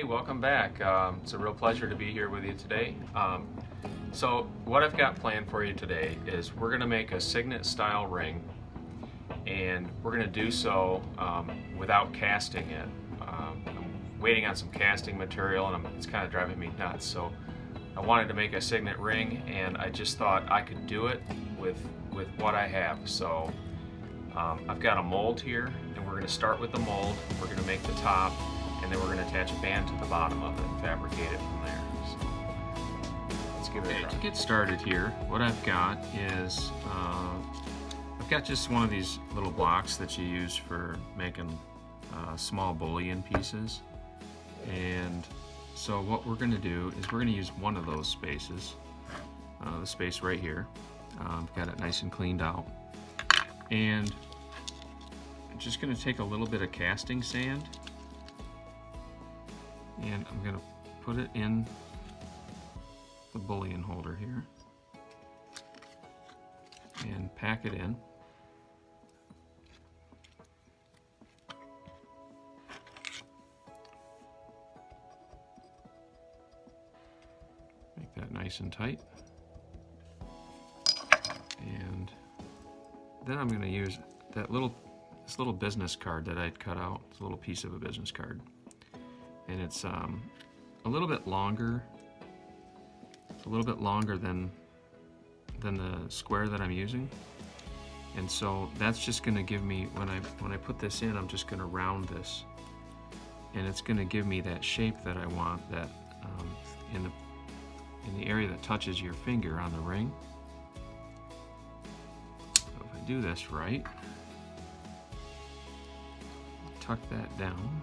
welcome back. It's a real pleasure to be here with you today. So what I've got planned for you today is we're going to make a signet style ring, and we're going to do so without casting it. I'm waiting on some casting material, and it's kind of driving me nuts. So I wanted to make a signet ring, and I just thought I could do it with what I have. So I've got a mold here, and we're going to start with the mold. We're going to make the top, and then we're going to attach a band to the bottom of it and fabricate it from there. So let's give it a try. To get started here, what I've got is I've got just one of these little blocks that you use for making small bullion pieces. And so what we're going to do is we're going to use one of those spaces, the space right here. I've got it nice and cleaned out. And I'm just going to take a little bit of casting sand, and I'm going to put it in the bullion holder here and pack it in. Make that nice and tight. And then I'm going to use this little business card that I'd cut out. It's a little piece of a business card. And it's a little bit longer. It's a little bit longer than the square that I'm using, and so that's just going to give me, when I put this in, I'm just going to round this, and it's going to give me that shape that I want, that in the area that touches your finger on the ring. So if I do this right, tuck that down.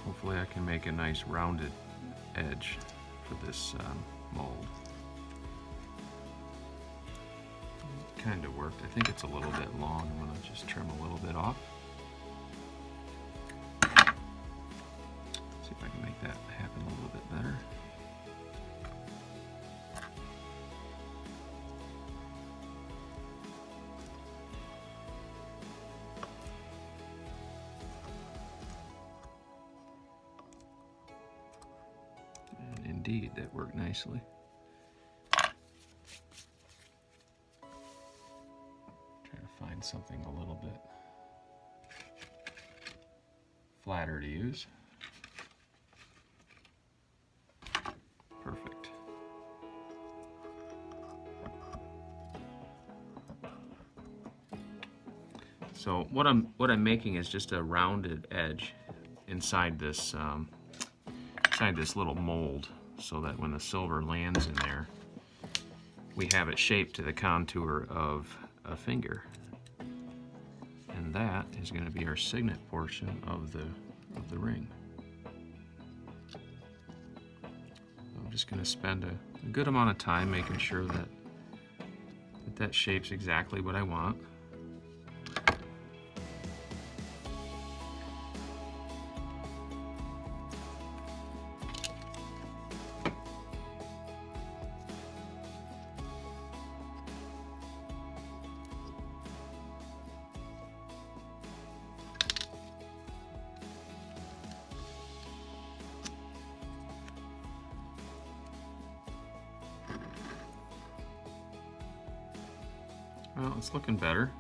Hopefully I can make a nice rounded edge for this mold. It kind of worked. I think it's a little bit long. I'm going to just trim a little bit off. See if I can make that happen a little bit better. Indeed, that worked nicely. Try to find something a little bit flatter to use. Perfect. So what I'm making is just a rounded edge inside this little mold, so that when the silver lands in there, we have it shaped to the contour of a finger. And that is going to be our signet portion of the ring. So I'm just going to spend a good amount of time making sure that shape's exactly what I want. Well, it's looking better.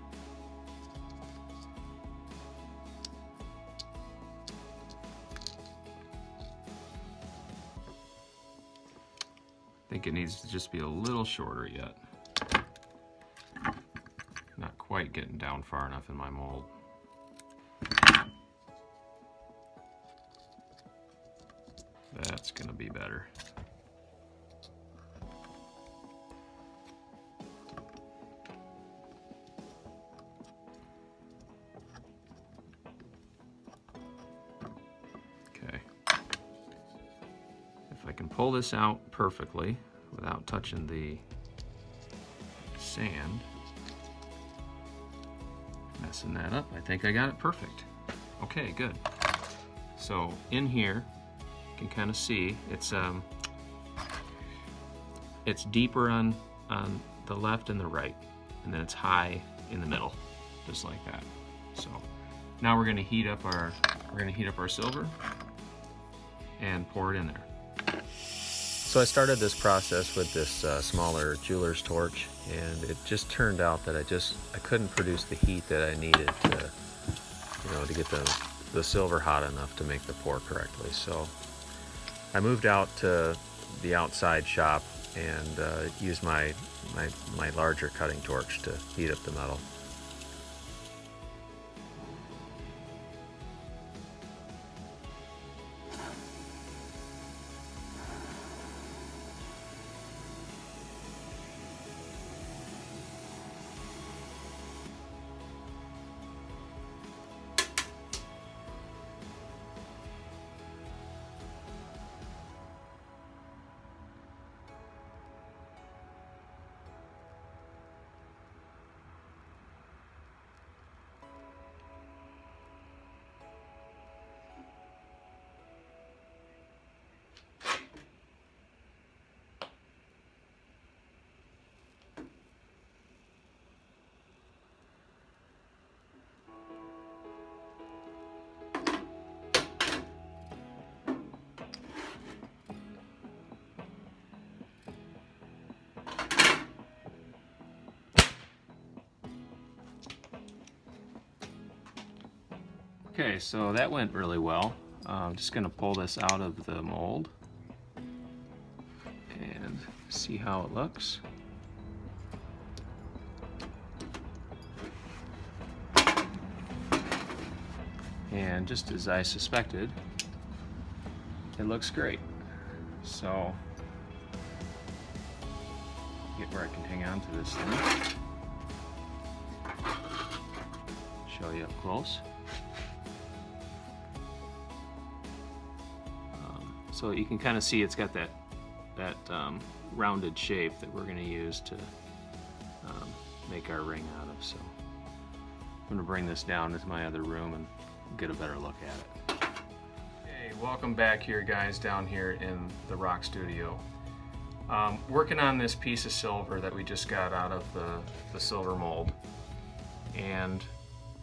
I think it needs to just be a little shorter yet. Not quite getting down far enough in my mold. That's gonna be better. I can pull this out perfectly without touching the sand. messing that up. I think I got it perfect. Okay, good. So in here, you can kind of see it's deeper on the left and the right, and then it's high in the middle, just like that. So now we're going to heat up our silver and pour it in there. So I started this process with this smaller jeweler's torch, and it just turned out that I couldn't produce the heat that I needed to, to get the silver hot enough to make the pour correctly. So I moved out to the outside shop and used my larger cutting torch to heat up the metal. Okay, so that went really well. I'm just going to pull this out of the mold and see how it looks. And just as I suspected, it looks great. So, get where I can hang on to this thing. Show you up close. So you can kind of see it's got that rounded shape that we're going to use to make our ring out of. So I'm going to bring this down into my other room and get a better look at it. Hey, welcome back here, guys, down here in the rock studio. Working on this piece of silver that we just got out of the silver mold, and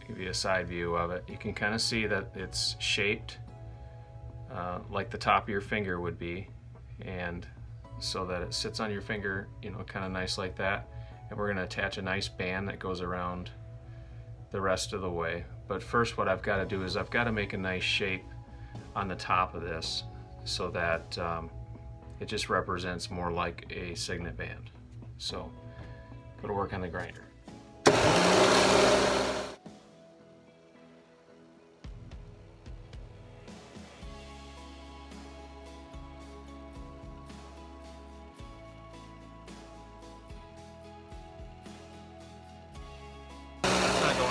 I'll give you a side view of it. You can kind of see that it's shaped like the top of your finger would be, and so that it sits on your finger, kind of nice like that. And we're going to attach a nice band that goes around the rest of the way. But first, what I've got to do is I've got to make a nice shape on the top of this so that it just represents more like a signet band. So go to work on the grinder.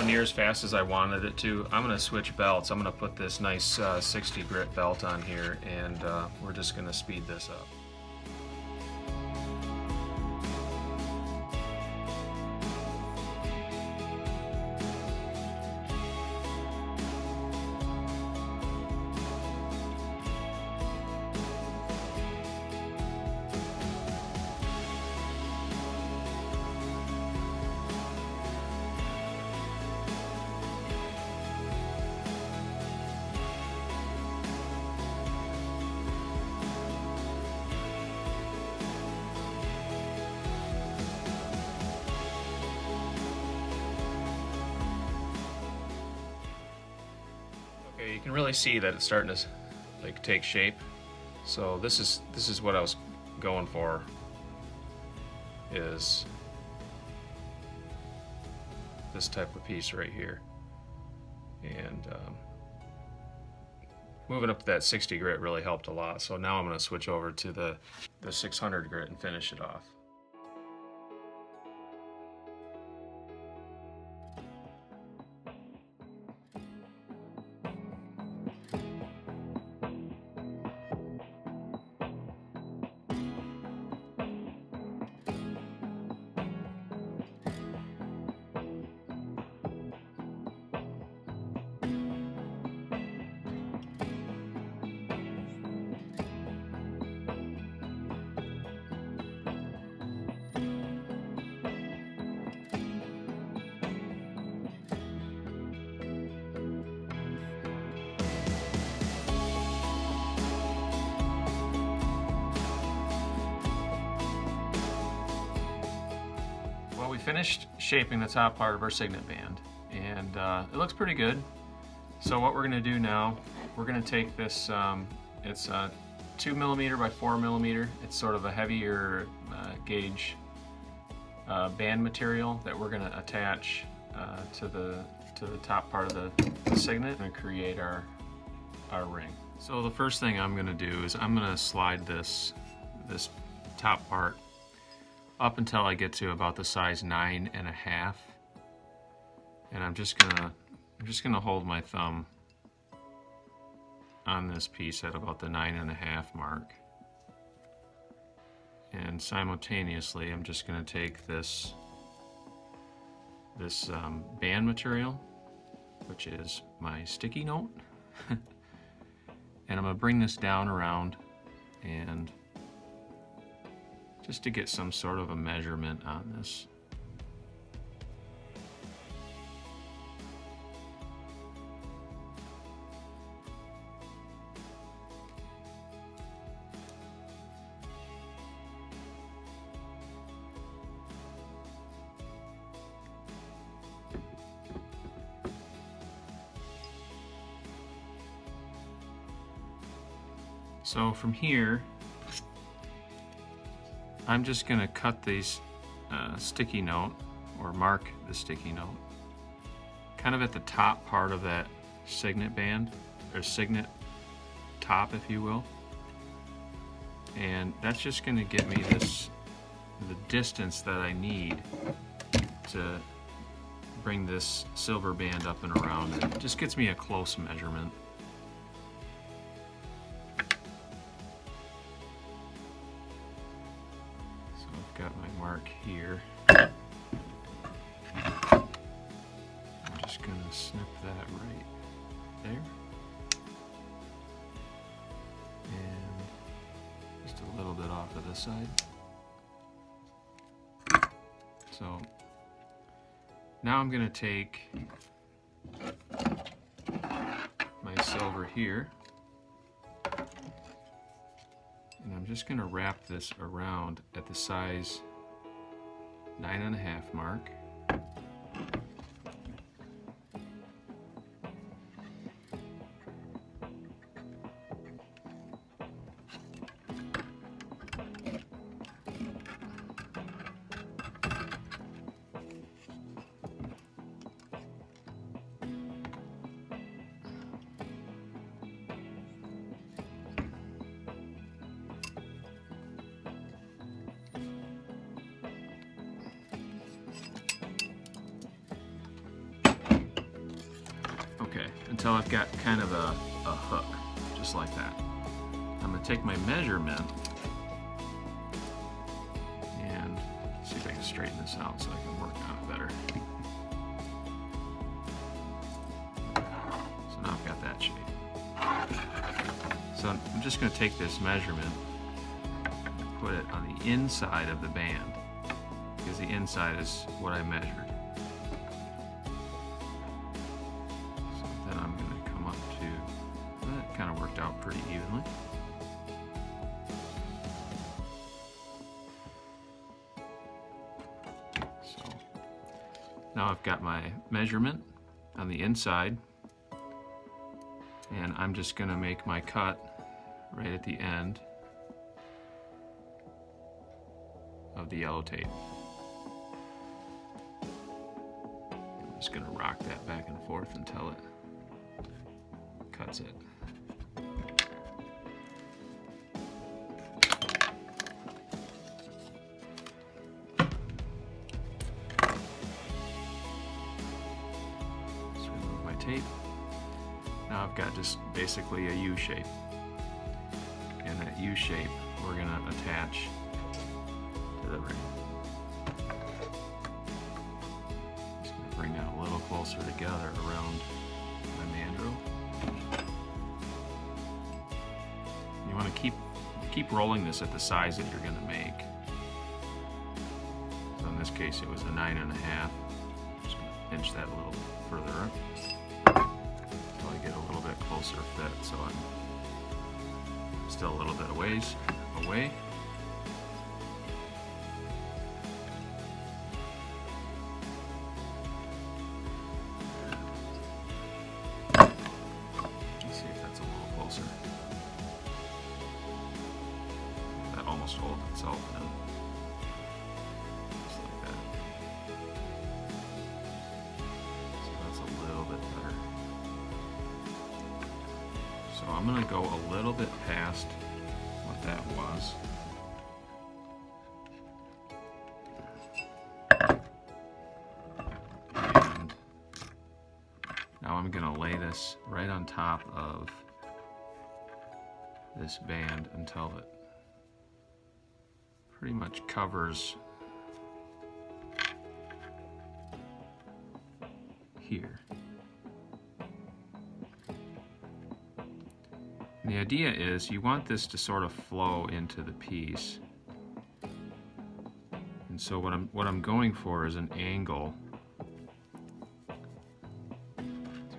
Near as fast as I wanted it to. I'm going to switch belts. I'm going to put this nice 60 grit belt on here, and we're just going to speed this up. You can really see that it's starting to take shape. So this is what I was going for, is this type of piece right here. And moving up to that 60 grit really helped a lot. So now I'm going to switch over to the 600 grit and finish it off. finished shaping the top part of our signet band, and it looks pretty good. So what we're going to do now, we're going to take this, it's 2mm by 4mm. It's sort of a heavier gauge band material that we're going to attach to the top part of the signet and create our ring. So the first thing I'm going to do is I'm going to slide this top part up until I get to about the size 9.5, and I'm just gonna hold my thumb on this piece at about the 9.5 mark, and simultaneously I'm just going to take this band material, which is my sticky note, and I'm going to bring this down around, and just to get some sort of a measurement on this. So from here, I'm just going to cut these sticky note, or mark the sticky note, kind of at the top part of that signet band, or signet top, if you will. And that's just going to get me the distance that I need to bring this silver band up and around. It just gets me a close measurement. Got my mark here. I'm just going to snip that right there. And just a little bit off of this side. So now I'm going to take my silver here, and I'm just going to wrap this around at the size 9.5 mark. Okay, until I've got kind of a hook, just like that. I'm going to take my measurement and see if I can straighten this out so I can work on it better. So now I've got that shape. So I'm just going to take this measurement and put it on the inside of the band, because the inside is what I measured. Kind of worked out pretty evenly. So now I've got my measurement on the inside, and I'm just going to make my cut right at the end of the yellow tape. I'm just going to rock that back and forth until it cuts it. Tape. Now I've got just basically a U shape, and that U shape we're going to attach to the ring. Just going to bring that a little closer together around my mandrel. You want to keep rolling this at the size that you're going to make. So in this case it was a 9.5. Just going to pinch that a little further up. Get a little bit closer fit, so I'm still a little bit away. almost folds itself in. Just like that. So that's a little bit better. So I'm going to go a little bit past what that was. And now I'm going to lay this right on top of this band until it pretty much covers here. And the idea is you want this to sort of flow into the piece. And so what I'm going for is an angle. So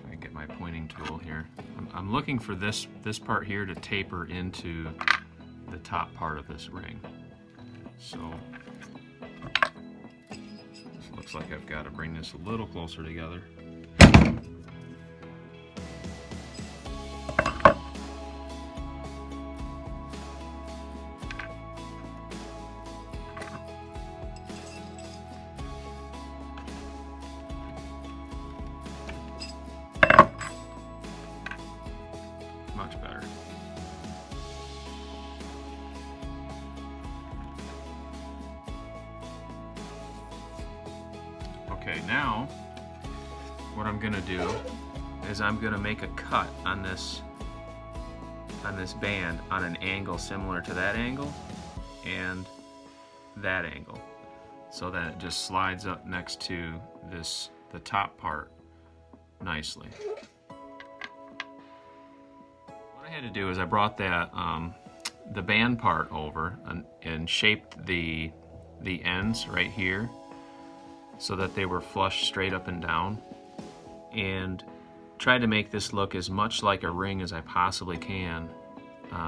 I can get my pointing tool here. I'm looking for this part here to taper into the top part of this ring. So this looks like I've got to bring this a little closer together. Much better. Okay, now what I'm gonna do is I'm gonna make a cut on this band on an angle similar to that angle and that angle, so that it just slides up next to the top part nicely. What I had to do is I brought that the band part over and shaped the ends right here so that they were flush straight up and down, and tried to make this look as much like a ring as I possibly can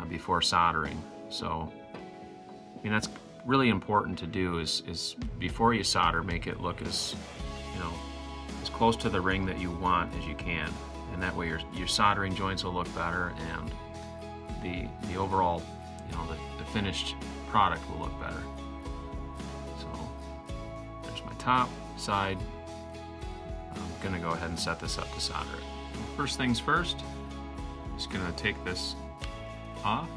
before soldering. So I mean, that's really important to do is before you solder, make it look as, you know, as close to the ring that you want as you can. And that way your soldering joints will look better, and the overall, you know, the finished product will look better. So there's my top side. I'm gonna go ahead and set this up to solder it. First things first, just gonna take this off,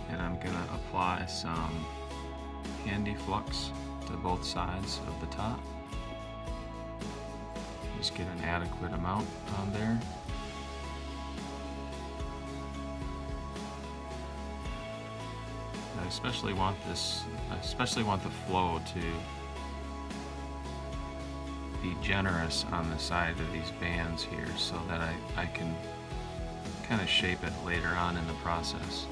and I'm gonna apply some Handy Flux to both sides of the top. Just get an adequate amount on there. I especially want the flow to be generous on the side of these bands here, so that I can kind of shape it later on in the process.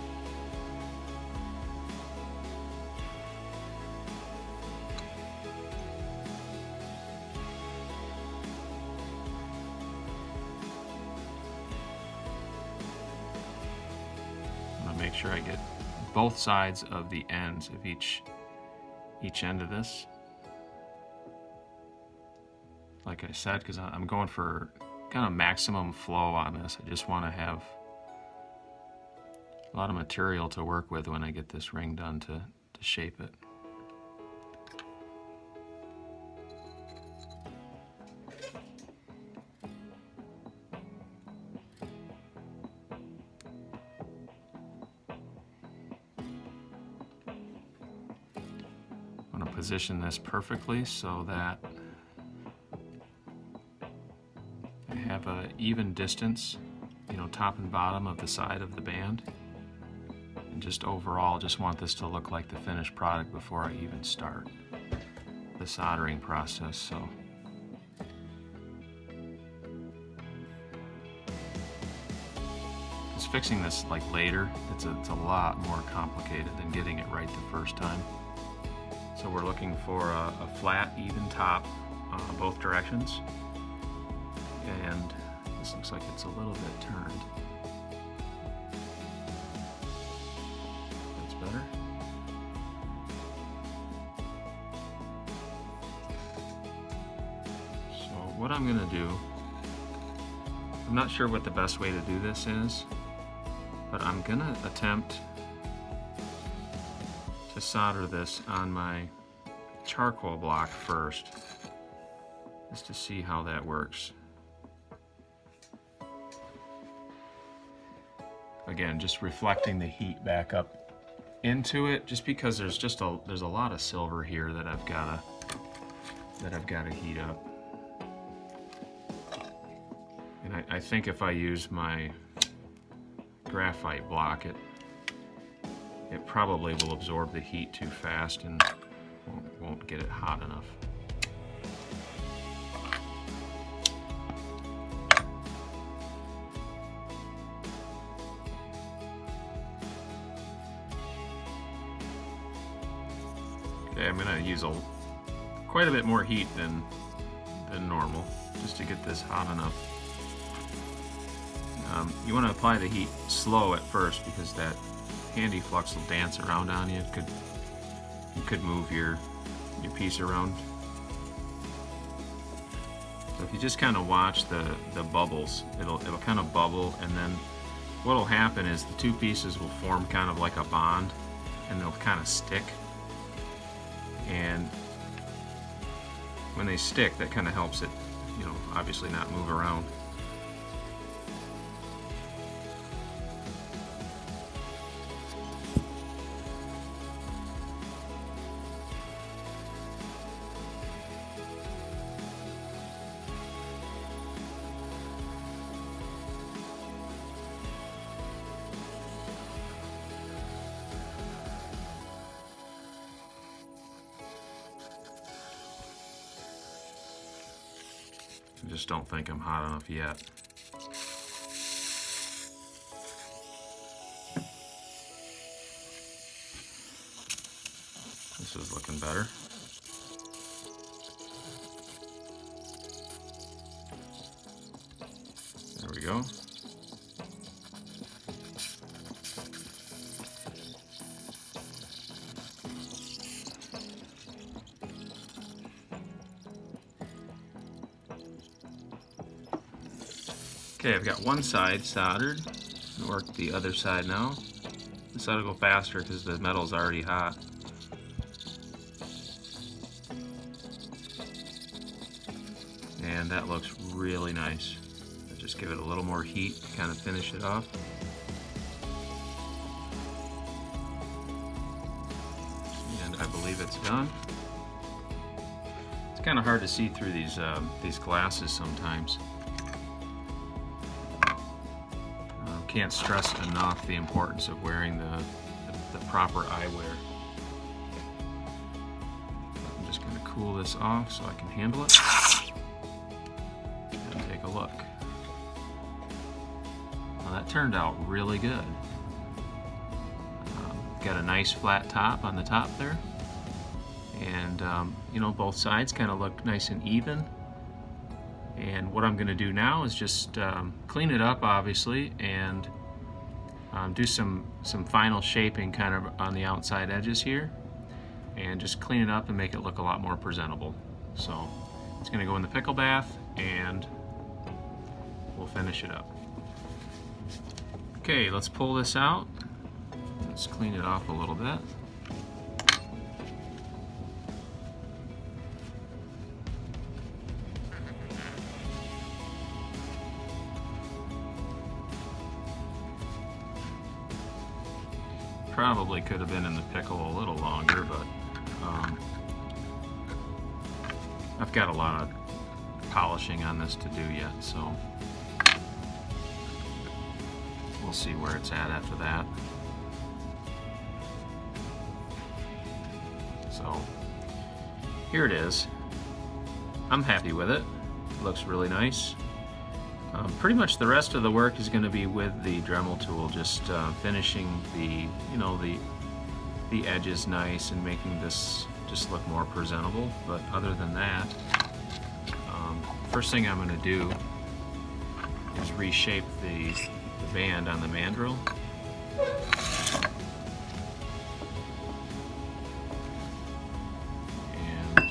Make sure I get both sides of the ends of each end of this. Like I said, because I'm going for kind of maximum flow on this. I just want to have a lot of material to work with when I get this ring done to shape it. Position this perfectly so that I have an even distance, you know, top and bottom of the side of the band. And just overall, just want this to look like the finished product before I even start the soldering process. So just fixing this like later, it's a lot more complicated than getting it right the first time. So we're looking for a flat, even top both directions. And this looks like it's a little bit turned. That's better. So what I'm gonna do, I'm not sure what the best way to do this is, but I'm gonna attempt to solder this on my charcoal block first, just to see how that works. Again, just reflecting the heat back up into it, just because there's a lot of silver here that I've got to heat up. And I think if I use my graphite block, it probably will absorb the heat too fast and won't get it hot enough. Okay, I'm going to use quite a bit more heat than normal, just to get this hot enough. You want to apply the heat slow at first, because that handy flux will dance around on you. You could move your piece around. So if you just kind of watch the bubbles, it'll kind of bubble, and then what will happen is the two pieces will form kind of like a bond, and they'll kind of stick. And when they stick, that kind of helps it, you know, obviously not move around. I just don't think I'm hot enough yet. This is looking better. There we go. Okay, I've got one side soldered. I'll work the other side now. This side will go faster because the metal's already hot. And that looks really nice. I'll just give it a little more heat to kind of finish it off. And I believe it's done. It's kind of hard to see through these glasses sometimes. Can't stress enough the importance of wearing the proper eyewear. I'm just going to cool this off so I can handle it and take a look. Well, that turned out really good. Got a nice flat top on the top there, and you know, both sides kind of look nice and even. And what I'm going to do now is just clean it up, obviously, and do some final shaping kind of on the outside edges here, and just clean it up and make it look a lot more presentable. So it's going to go in the pickle bath, and we'll finish it up. Okay, let's pull this out. Let's clean it off a little bit. Probably could have been in the pickle a little longer, but I've got a lot of polishing on this to do yet, so we'll see where it's at after that. So here it is. I'm happy with it. It looks really nice. Pretty much the rest of the work is going to be with the Dremel tool, just finishing the edges nice and making this just look more presentable. But other than that, first thing I'm going to do is reshape the band on the mandrel. And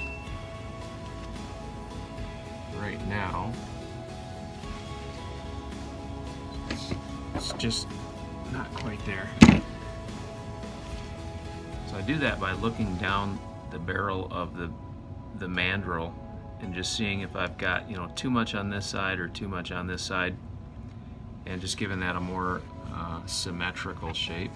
right now, it's just not quite there. So So I do that by looking down the barrel of the mandrel and just seeing if I've got, you know, too much on this side or too much on this side, and just giving that a more symmetrical shape.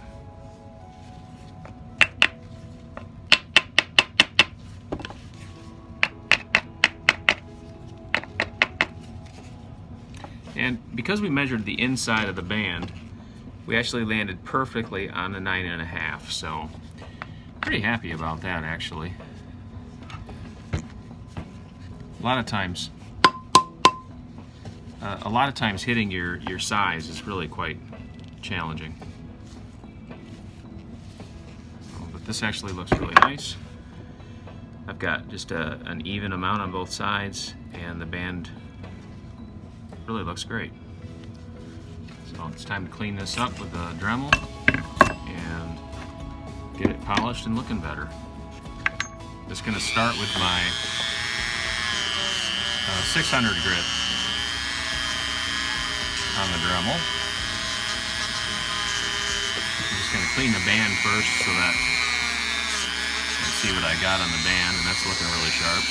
And because we measured the inside of the band, we actually landed perfectly on the 9.5, so pretty happy about that actually. A lot of times hitting your size is really quite challenging. But this actually looks really nice. I've got just an even amount on both sides, and the band really looks great. So it's time to clean this up with a Dremel and get it polished and looking better. Just going to start with my 600 grit on the Dremel. I'm just going to clean the band first so that you can see what I got on the band, and that's looking really sharp.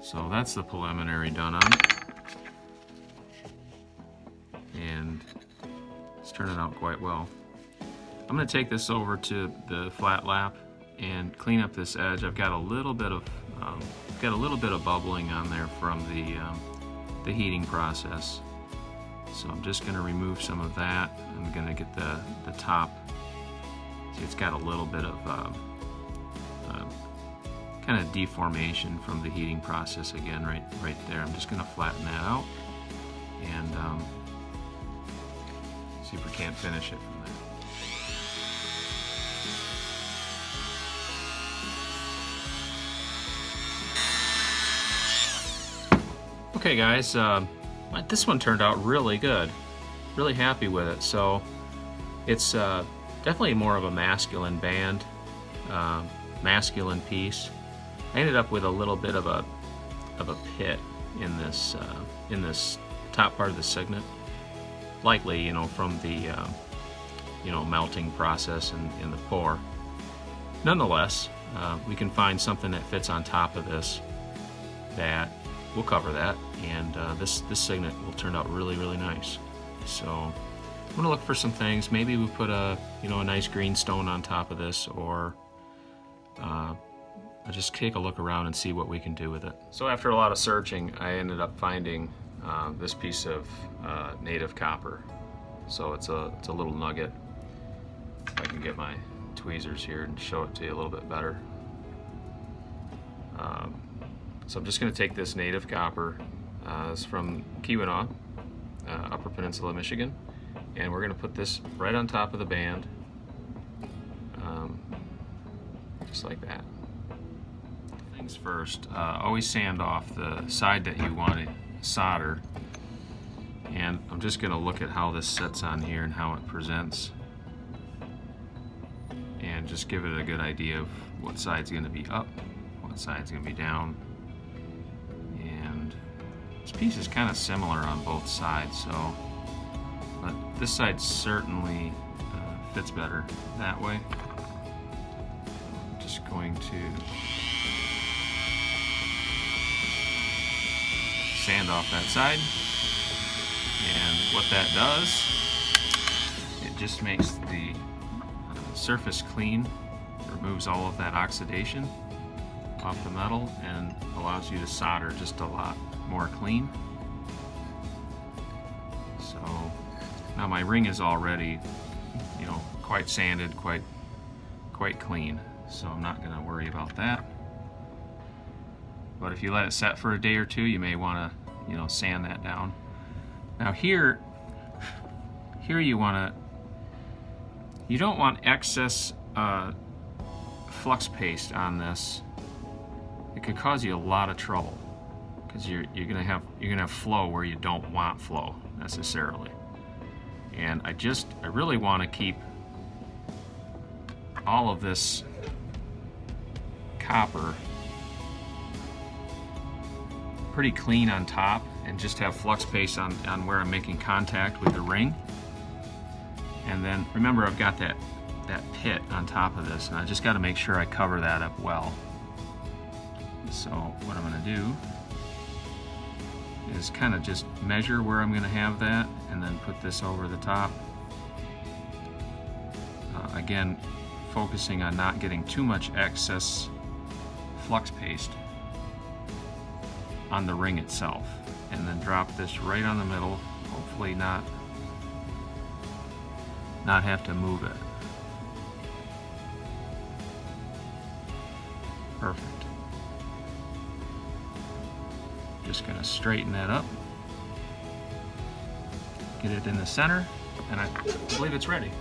So that's the preliminary done on it, and it's turning out quite well. I'm going to take this over to the flat lap and clean up this edge. I've got a little bit of bubbling on there from the heating process, so I'm just going to remove some of that. I'm going to get the top. See, it's got a little bit of kind of deformation from the heating process again, right there. I'm just going to flatten that out and see if we can't finish it from there. Okay guys, this one turned out really good. Really happy with it. So it's definitely more of a masculine band, masculine piece. I ended up with a little bit of a pit in this top part of the signet, likely, you know, from the melting process in the pour. Nonetheless, we can find something that fits on top of this that will cover that, and this signet will turn out really nice. So I'm gonna look for some things. Maybe we put a nice greenstone on top of this, or I'll just take a look around and see what we can do with it. So after a lot of searching, I ended up finding this piece of native copper. So it's a little nugget. If I can get my tweezers here and show it to you a little bit better. So I'm just going to take this native copper. It's from Keweenaw, Upper Peninsula, Michigan, and we're going to put this right on top of the band, just like that. Things first, always sand off the side that you want to solder, and I'm just going to look at how this sits on here and how it presents, and just give it a good idea of what side's going to be up, what side's going to be down. And this piece is kind of similar on both sides, so, but this side certainly fits better that way. I'm just going to sand off that side, and what that does, it just makes the surface clean, removes all of that oxidation off the metal, and allows you to solder just a lot more clean. So now my ring is already, quite sanded, quite clean, so I'm not going to worry about that. But if you let it set for a day or two, you may want to, sand that down. Now here you want to You don't want excess flux paste on this. It could cause you a lot of trouble because you're gonna have flow where you don't want flow necessarily. And I really want to keep all of this copper pretty clean on top and just have flux paste on where I'm making contact with the ring. And then remember, I've got that pit on top of this, and I just got to make sure I cover that up well. So what I'm going to do is kind of just measure where I'm going to have that and then put this over the top. Again, focusing on not getting too much excess flux paste on the ring itself, and then drop this right on the middle, hopefully not have to move it. Perfect. Just going to straighten that up, get it in the center, and I believe it's ready.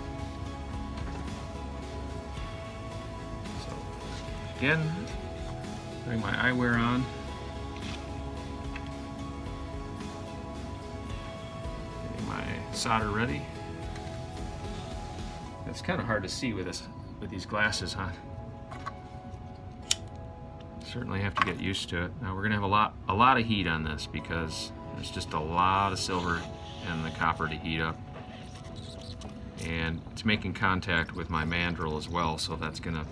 So again, putting my eyewear on. Getting my solder ready. It's kind of hard to see with these glasses on. Certainly have to get used to it. Now we're gonna have a lot of heat on this because there's just a lot of silver and the copper to heat up. And it's making contact with my mandrel as well, so that's gonna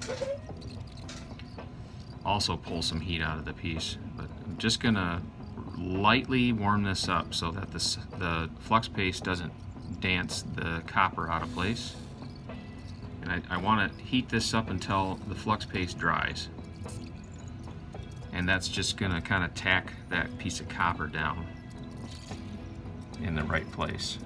also pull some heat out of the piece. But I'm just gonna lightly warm this up so that the flux paste doesn't dance the copper out of place. And I want to heat this up until the flux paste dries. And that's just going to kind of tack that piece of copper down in the right place.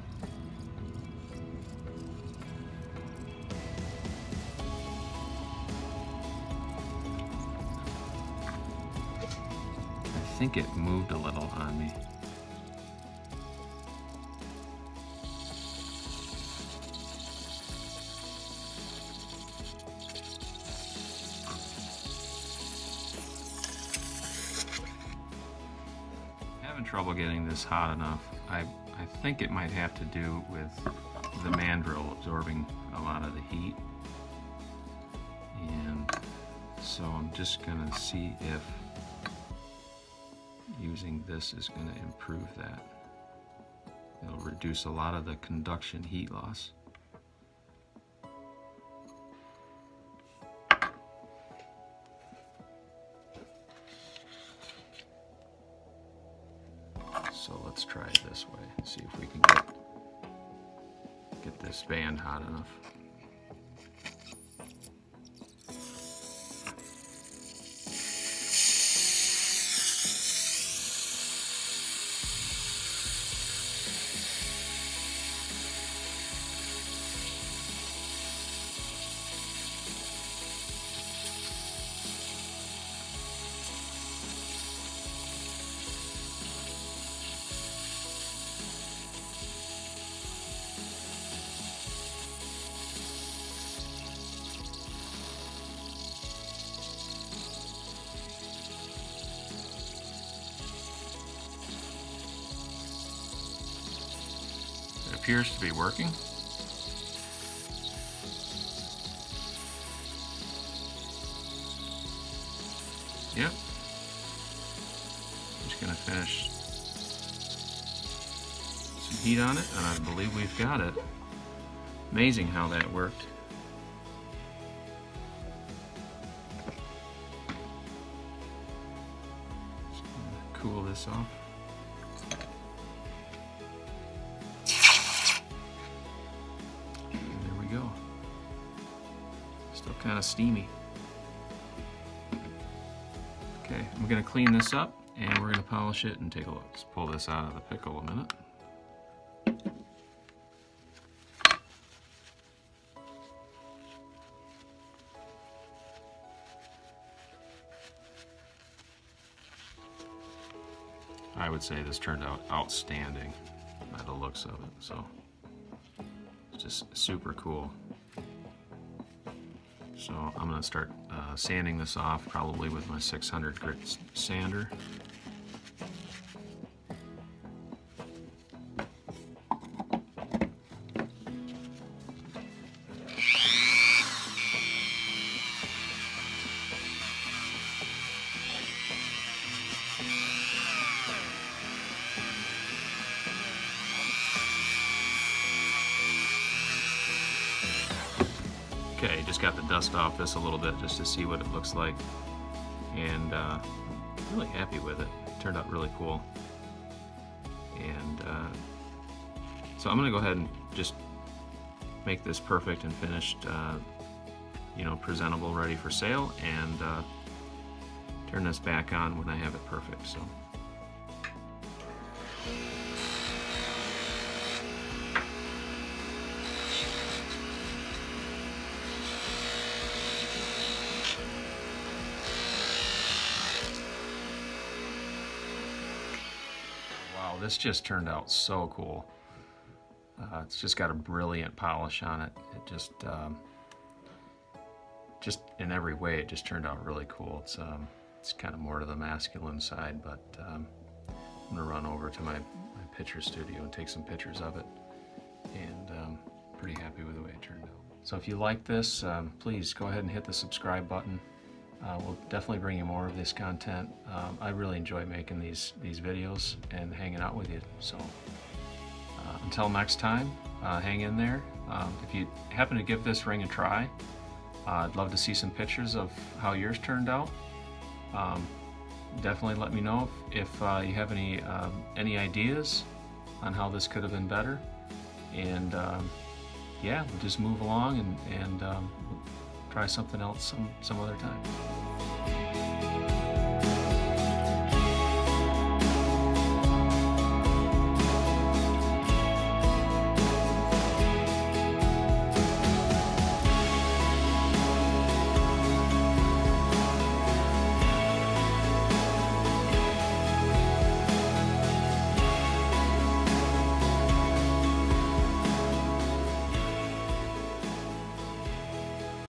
I think it moved a little on me. Having trouble getting this hot enough. I think it might have to do with the mandrel absorbing a lot of the heat. And so I'm just gonna see if using this is gonna improve that. It'll reduce a lot of the conduction heat loss. So let's try it this way, see if we can get this band hot enough. Appears to be working. Yep. Just gonna finish some heat on it, and I believe we've got it. Amazing how that worked. Just gonna cool this off. Still kind of steamy. Okay, I'm going to clean this up and we're going to polish it and take a look. Let's pull this out of the pickle a minute. I would say this turned out outstanding by the looks of it, so it's just super cool. So I'm going to start sanding this off, probably with my 600 grit sander. Okay, just got the dust off this a little bit just to see what it looks like, and really happy with it. It turned out really cool. And so I'm going to go ahead and just make this perfect and finished, you know, presentable, ready for sale, and turn this back on when I have it perfect. So. Wow, this just turned out so cool. It's just got a brilliant polish on it. It just in every way, it just turned out really cool. It's kind of more to the masculine side, but I'm gonna run over to my picture studio and take some pictures of it, and pretty happy with the way it turned out. So if you like this, please go ahead and hit the subscribe button. We'll definitely bring you more of this content. I really enjoy making these videos and hanging out with you. So until next time, hang in there. If you happen to give this ring a try, I'd love to see some pictures of how yours turned out. Definitely let me know if you have any ideas on how this could have been better. And yeah, we'll just move along and we'll try something else some other time.